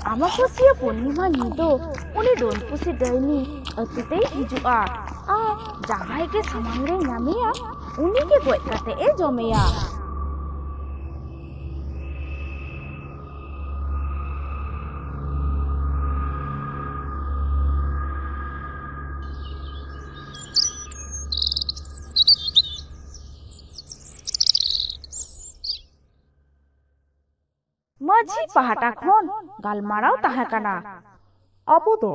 Amavasya Purnima Nido, uni Don Pussy Daini, Atute Hijua, Jahai ke Samangre Namia, uni ke Boykate e Jomea. Maji pahata khon galmarao tahakana. Abo do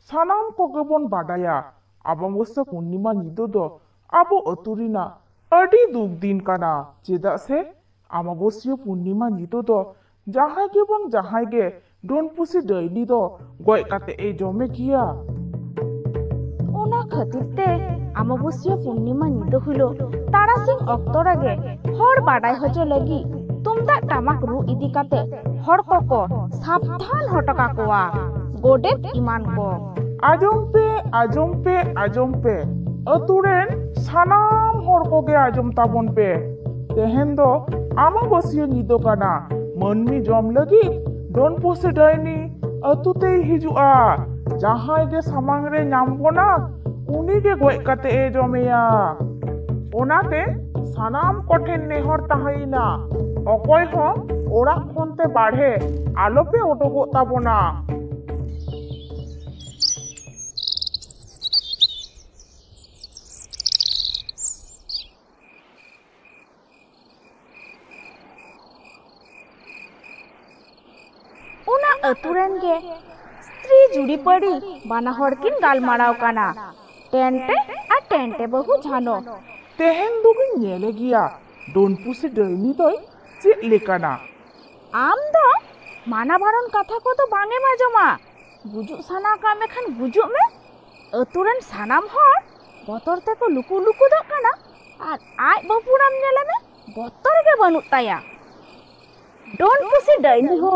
sanam koge bon badaya Amavasya Purnima Nido do abo aturina adi duk din kana cheda se Amavasya Purnima Nido do jahai ge bang jahai ge Don Pussy Daini do goi kate e jome kia Ona khatir te Amavasya Purnima Nido hilo tarasing oktor age hor badai hojo lagi tumdak tamak ru idi kate hor koko sabdhan hotoka koa godet iman ko ajom pe aturen sanam hor koge ajom tabon pe tehen do Amavasya Nido kana manmi jom lagi Don Pussy Daini atutei hijua jahai ge samangre nyambona uni ge goi kate e jomeya onate sanam kothen nehor tahaina okoy ho ora khonte badhe alope otogo tabona Una aturen ge स्त्री जुड़ी पड़ी बाना हड़किन गालमाराव काना टेंटे आ टेंटे बहु जानो tehen dugin nyele giya Don Pussy Daini doy chit lekana आम दो माना बारन कथा को तो बांगे माजमा गुजु साना का में खान गुजु में अतुरन सानाम हर बतर ते को लुकु लुकु दो काना आर आय बपुराम नेले में बतर के बनुत ताया Don Pussy Daini हो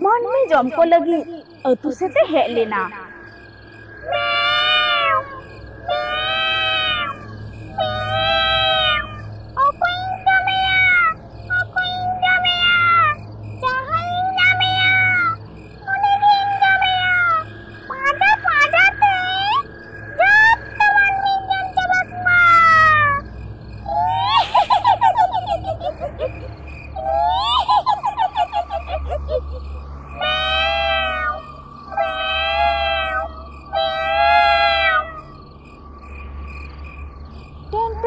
मन में जम को लगी अतु से ते हेट लेना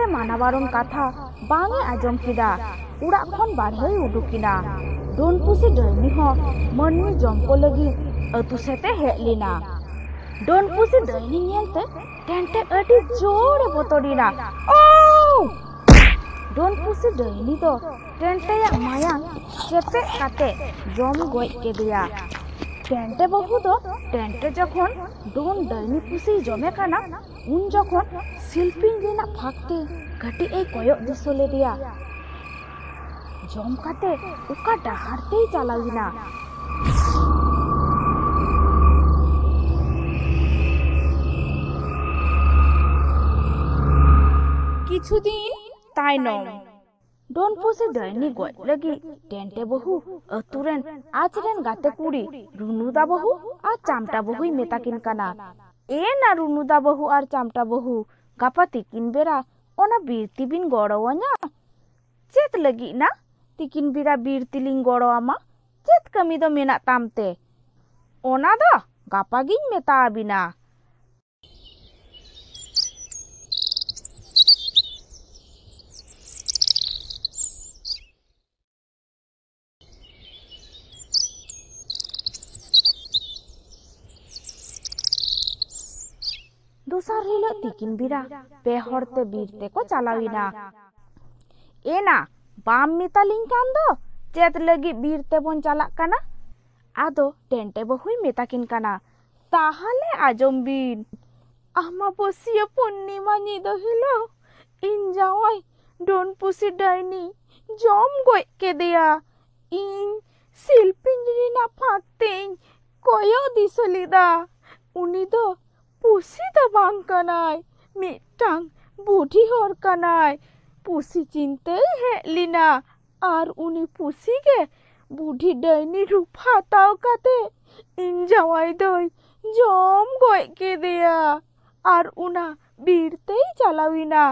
मानाबारन कथा बांगे आजम किदा उड़ा खन बाढ़े उडुकिना Don Pussy Daini हो मनमी जम को लगी अतु सेते हेट लेना Don Pussy Daini नेलते टेंटे अडी जोरे बतोडीना ओ Don Pussy Daini तो टेंटे या माया चेपे काते जम गoj के दिया टेंटे बहु तो टेंटे जखन Don Daini Pussy जमे काना उन जखन शिल्पिन रेना फाकते घटी ए कोयक दिसोले दिया जम काते उका डाहारते ही चालाविना किछुदिन तायनम Don Pussy Daini गoj लगी टेंटे बहु अतुरेन आचरेन गाते कुड़ी रुनुदा बहु आ चामटा बहु मेताकिन काना ए ना रुनुदा बहु आर चामटा बहु गापा तिकिन बेरा ओना बीरती बिन गड़ोवना चेत लगी ना तिकिन बेरा बीरती लिंग गड़ोआमा चेत कमी दो मेना तामते ओना दो गापा गिन मेता आबिना दूसर हिलो तिकिन बिरा पे हरते बीरते को चालाविना एना बाम मेतालिन कान दो चेत लगी बीरते बोन चालाक काना आदो टेंटे बहुई मेताकिन काना ताहले आजम बिन Amavasya Purnima Nido hilo इन जावाई Don Pussy Daini जम गoj के दिया इन शिल्पिन ना फाकते कोयो दिसलिदा उनी दो पुसी दा बांग कनाय मिटांग बुढ़ी हर कनाय पुसी चिनते हेट लिना आर उनी पुसी के बुढ़ी डायनी रूप हाताव काते इन जवाई दोई जम गय केदेया आर उना बीरतेई चलाविना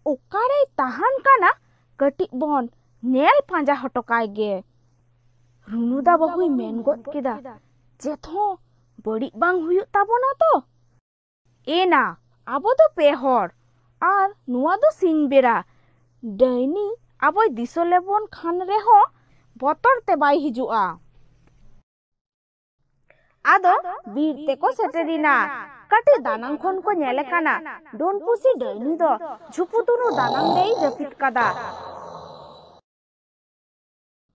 ओकारे ताहान काना कटिक बोन नेल पांजा हटोकाय गे रुनुदा बहुई मेन गद केदा जेथो बड़ी बांग हुयु ताबोना तो एना आबो दो पे हर आर नुआ दो सिंग बेरा डायनी आबोय दिसोले बोन खान रेहो बतर ते बाय हिजुआ आदो बीर ते को सेटेरिना कटे दानांग खन को नेले काना डोनपुसी डायनी दो झुपुतुनु दानांग देई जपित कादा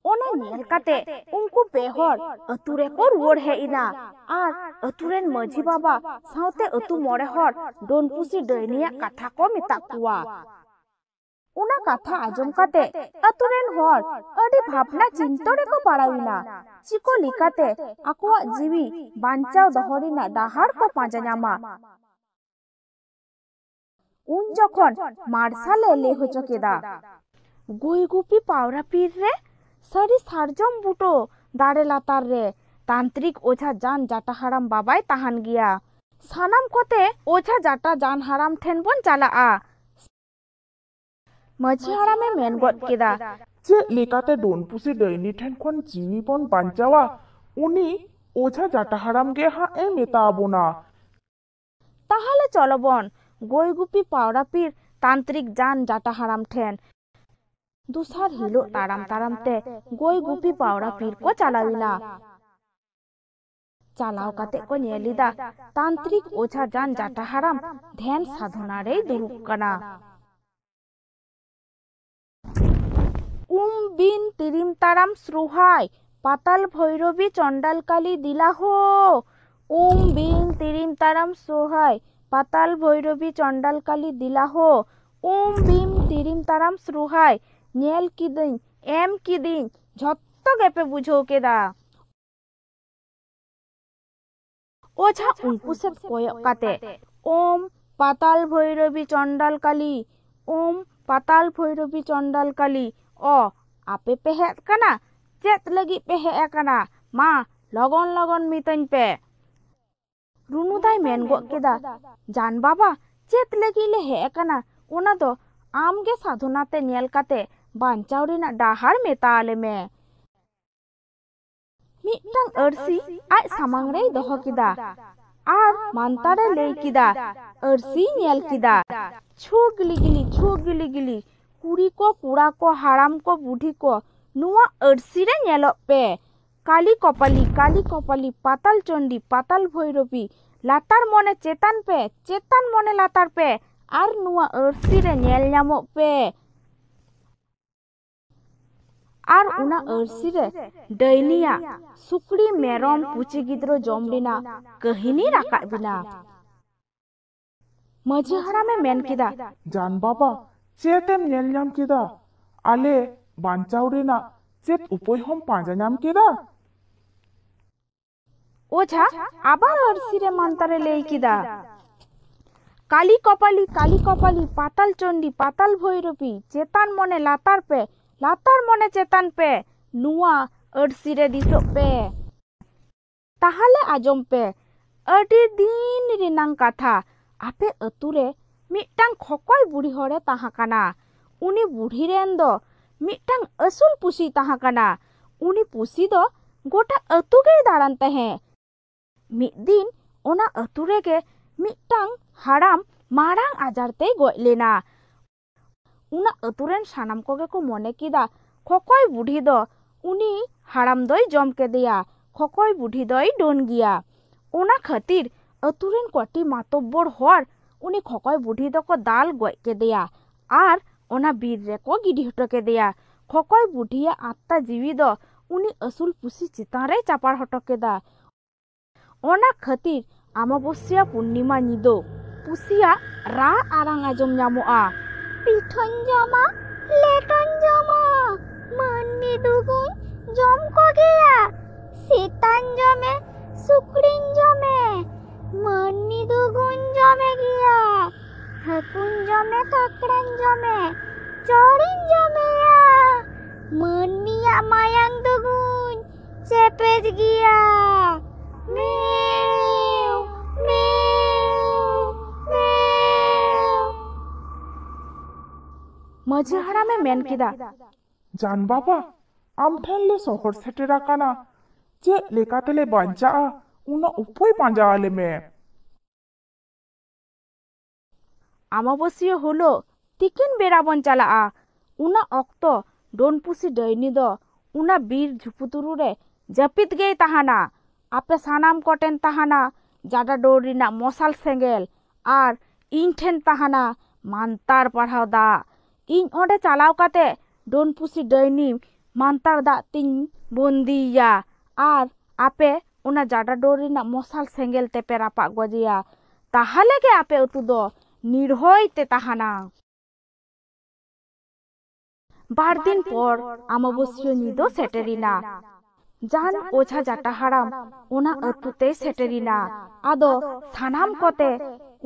ओना नेल काते उनको बेहर अतुरे को रुवर हे इना आर अतुरेन मजी बाबा साउते अतु मोरे हर डोनपुसी डायनिया कथा को मिता कुआ उना कथा आजम काते अतुरेन हर अडी भावना चिंतरे को पाड़ाविना चिको लिकाते आकुआ जीवी बांचाव दहरिना डाहार को पांजा ᱧᱟᱢᱟ उन जखन मार्शाले ले होचो केदा गई गुपी पावरा पीर रे सारी सारजम बुटो दाड़े लातार रे तांत्रिक ओझा जान जाटा हाराम बाबाय ताहान गिया सानाम कोते ओझा जाटा जान हाराम ठेन बोन चालाआ मझी हारामे मेन गद केदा चे लेकाते डोनपुसी डायनी ठेन खन जीवी बोन बांचावा उनी ओझा जाटा हाराम गे हा ए मेता आबोना ताहले चलो बोन गई गुपी पावरा पीर तांत्रिक जान जाटा हाराम ठेन दूसर हिलो ताराम ताराम ते गई गुपी पावरा पीर को चालाविना चालाव काते को नेलिदा तांत्रिक ओझा जान जाटा हाराम ध्यान साधना रे दुरुब कना बिन तिरिम ताराम श्रुहाय पाताल भैरवी चंडाल काली दिला हो बिन तिरिम ताराम श्रुहाय पाताल भैरवी चंडाल काली दिला हो बिन तिरिम ताराम श्रुहाय नेल किदिन एम किदिन झत्तो गेपे बुझो केदा ओझा उनको से कोयक काते ओम पाताल भैरवी चंडाल काली ओम पाताल भैरवी चंडाल काली ओ आपे पे हेत कना चेत लगी पे हे कना मा लगन लगन मितन पे रुनुदाय मेन गो केदा जान बाबा चेत लगी ले हे कना ओना दो आमगे साधनाते नेल काते बांचाव रेना डाहार मेता आले मे मिटटांग अरसी आज सामांग रे दोहो किदा आर मानतारे ले किदा अरसी नेल किदा छो गिली गिली कुड़ी को कुड़ा को हाराम को बूढ़ी को नुआ अरसी रे नेलो पे काली कपाली पाताल चंडी पाताल भैरवी लातार मने चेतान मने लातार पे आर नुआ अरसी रे नेल ᱧᱟᱢᱚᱜ पे आर उना अरसी रे डायनिया सुकड़ी मेरम पुची गिद्रो जम रेना कहिनी राकाब बिना मझी हारामे मेन किदा जान बाबा चेतेम नेल ᱧᱟᱢ केदा आले बांचाव रेना चेत उपाय हम पांजा ᱧᱟᱢ केदा ओझा आबार अरसी रे मानतारे ले किदा काली कपाली पाताल चंडी पाताल भैरवी चेतान मने लातार मने चेतान पे नुआ अरसी रे दिसो पे ताहले आजम पे अडी दिन रेनांग कथा आपे अतुरे मिटटांग खकय बुढ़ी हरे ताहा काना उनी बुढ़ी रेन दो मिटटांग असुल पुसी ताहा काना उनी पुसी दो गोटा अतु गे दाड़ान तहे मिद दिन ओना अतु रेगे मिटटांग हाराम मारांग आजारते गय लेना उना अतुरेन सानाम कोगे को मने किदा खकय बुढ़ी दो उनी हाराम दोय जम केदेया खकय बुढ़ी दोय डोन गिया ओना खातिर अतुरेन कटी मातब्बर हर उनी खकय बुढ़ी दो को दाल गय केदेया आर ओना बीर रे को गिडी हटो केदेया खकय बुढ़िया आत्ता जीवी दो उनी असुल पुसी चितान रे चापाड़ हटो केदा ओना खातिर अमाबस्या पूर्णिमा निदो पुसिया रा आरांग आजम ᱧᱟᱢᱚᱜᱼᱟ पिठन जमा लेटन जमा माननी दुगुन जम को गया सीतान जमे सुकड़ीन जमे माननी दुगुन जमे गया हकुन जमे काकड़ान जमे चोरिन जमे या माननी मायांग दुगुन ᱪᱮᱯᱮᱡ ᱜᱮᱭᱟ ᱢᱮᱣ ᱢᱮᱣ ᱢᱮᱣ ᱢᱟᱹᱡᱷᱤ ᱦᱟᱲᱟᱢᱮ ᱢᱮᱱ ᱠᱮᱫᱟ ᱡᱟᱱ ᱵᱟᱵᱟ ᱟᱢ ᱴᱷᱮᱱ ᱞᱮ ᱥᱚᱦᱚᱨ ᱥᱮᱴᱮᱨ ᱟᱠᱟᱱᱟ ᱪᱮᱫ ᱞᱮᱠᱟᱛᱮᱞᱮ ᱵᱟᱧᱪᱟᱜᱼᱟ ᱚᱱᱟ ᱩᱯᱟᱹᱭ ᱯᱟᱸᱡᱟ ᱟᱞᱮ ᱢᱮ ᱟᱢᱵᱟᱵᱟᱹᱥᱭᱟᱹ ᱦᱤᱞᱳᱜ ᱛᱤᱠᱤᱱ ᱵᱮᱲᱟ ᱵᱚᱱ ᱪᱟᱞᱟᱜᱼᱟ ᱚᱱᱟ ᱚᱠᱛᱚ ᱰᱚᱱᱯᱩᱥᱤ ᱰᱟᱹᱭᱱᱤ ᱫᱚ ᱚᱱᱟ ᱵᱤᱨ ᱡᱷᱩᱯᱩᱛᱩᱨᱩ ᱨᱮ ᱡᱟᱹᱯᱤᱫ ᱜᱮᱭ ᱛᱟᱦᱮᱱᱟ ᱟᱯᱮ ᱥᱟᱱᱟᱢ ᱠᱚᱴᱷᱮᱱ ᱛᱟᱦᱮᱱᱟ ᱡᱟᱰᱟ ᱰᱳᱨ ᱨᱮᱱᱟᱜ ᱢᱚᱥᱟᱞ ᱥᱮᱸᱜᱮᱞ ᱟᱨ ᱤᱧ ᱴᱷᱮᱱ ᱛᱟᱦᱮᱱᱟ ᱢᱟᱱᱛᱟᱨ ᱯᱟᱲᱦᱟᱣ ᱫᱟᱜ ᱤᱧ ᱚᱸᱰᱮ ᱪᱟᱞᱟᱣ ᱠᱟᱛᱮ ᱰᱚᱱᱯᱩᱥᱤ ᱰᱟᱹᱭᱱᱤ ᱢᱟᱱᱛᱟᱨ ᱫᱟᱜ ᱛᱤᱧ ᱵᱚᱱᱫᱤᱭᱮᱭᱟ ᱟᱨ ᱟᱯᱮ ᱚᱱᱟ ᱡᱟᱰᱟ ᱰᱳᱨ ᱨᱮᱱᱟᱜ ᱢᱚᱥᱟᱞ ᱥᱮᱸᱜᱮᱞ ᱛᱮᱯᱮ ᱨᱟᱯᱟᱜ ᱜᱚᱡᱮᱭᱟ ᱛᱟᱦᱚᱞᱮ ᱜᱮ ᱟᱯᱮ ᱟᱹᱛᱩ ᱫᱚ ᱱᱤᱨᱦᱚᱭ ᱛᱮ ᱛᱟᱦᱮᱱᱟ ᱵᱟᱨ ᱫᱤᱱ ᱯᱚᱨ ᱟᱢᱵᱟᱵᱟᱹᱥᱭᱟᱹ ᱧᱤᱫᱟᱹ ᱥᱮᱴᱮᱨᱮᱱᱟ ᱡᱟᱱ ᱳঝা ᱡᱟᱴᱟ ᱦᱟᱲᱟᱢ ᱚᱱᱟ ᱟᱹᱛᱩ ᱛᱮᱭ ᱥᱮᱴᱮᱨᱮᱱᱟ ᱟᱫᱚ ᱥᱟᱱᱟᱢ ᱠᱚᱛᱮ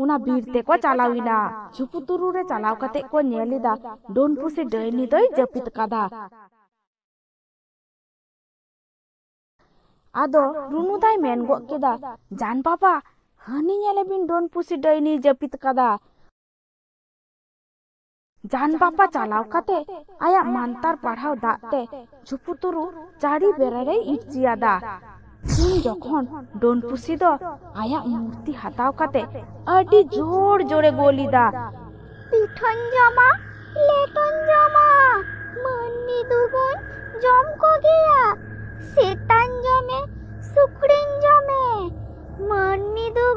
ᱚᱱᱟ ᱵᱤᱨ ᱛᱮᱠᱚ ᱪᱟᱞᱟᱣᱮᱱᱟ ᱡᱷᱩᱯᱩᱛᱩᱨᱩ ᱨᱮ ᱪᱟᱞᱟᱣ ᱠᱟᱛᱮ ᱠᱚ ᱧᱮᱞ ᱮᱫᱟ ᱰᱚᱱᱯᱩᱥᱤ ᱰᱟᱹᱭᱱᱤ ᱫᱚᱭ ᱡᱟᱹᱯᱤᱫ ᱠᱟᱫᱟ ᱟᱫᱚ ᱨᱩᱱᱩᱫᱟᱭ ᱢᱮᱱ ᱜᱚᱫ ᱠᱮᱫᱟ ᱡᱟᱱ ᱵᱟᱵᱟ ᱦᱟᱹᱱᱤ ᱧᱮᱞᱮᱵᱤᱱ ᱰᱚᱱᱯᱩᱥᱤ ᱰᱟᱹᱭᱱᱤ ᱡᱟᱹᱯᱤᱫ ᱠᱟᱫᱟ ᱡᱟᱱ ᱵᱟᱵᱟ ᱪᱟᱞᱟᱣ ᱠᱟᱛᱮ ᱟᱭᱟᱜ ᱢᱟᱱᱛᱟᱨ ᱯᱟᱲᱦᱟᱣ ᱫᱟᱜ ᱛᱮ ᱡᱷᱩᱯᱩᱛᱩᱨᱩ ᱪᱟᱹᱲᱤ ᱵᱮᱲᱟᱨᱮᱭ ᱤᱨᱪᱤᱭᱟᱫᱟ ᱩᱱ ᱡᱚᱠᱷᱚᱱ ᱰᱚᱱᱯᱩᱥᱤ ᱫᱚ ᱟᱭᱟᱜ ᱢᱩᱨᱛᱤ ᱦᱟᱛᱟᱣ ᱠᱟᱛᱮ ᱟᱹᱰᱤ ᱡᱳᱨ ᱡᱳᱨᱮ ᱜᱳᱞᱮᱫᱟ ᱯᱤᱴᱷᱟᱹᱧ ᱡᱚᱢᱟ ᱞᱮᱴᱚᱧ ᱡᱚᱢᱟ ᱢᱟᱹᱱᱢᱤ ᱫᱩᱵᱚᱱ ᱡᱚᱢ ᱠᱚᱜᱮᱭᱟ ᱥᱮᱛᱟᱧ ᱡᱚᱢᱮ ᱥᱩᱠᱨᱤᱧ ᱡᱚᱢᱮ ᱢᱟᱹᱱᱢᱤ ᱫᱩ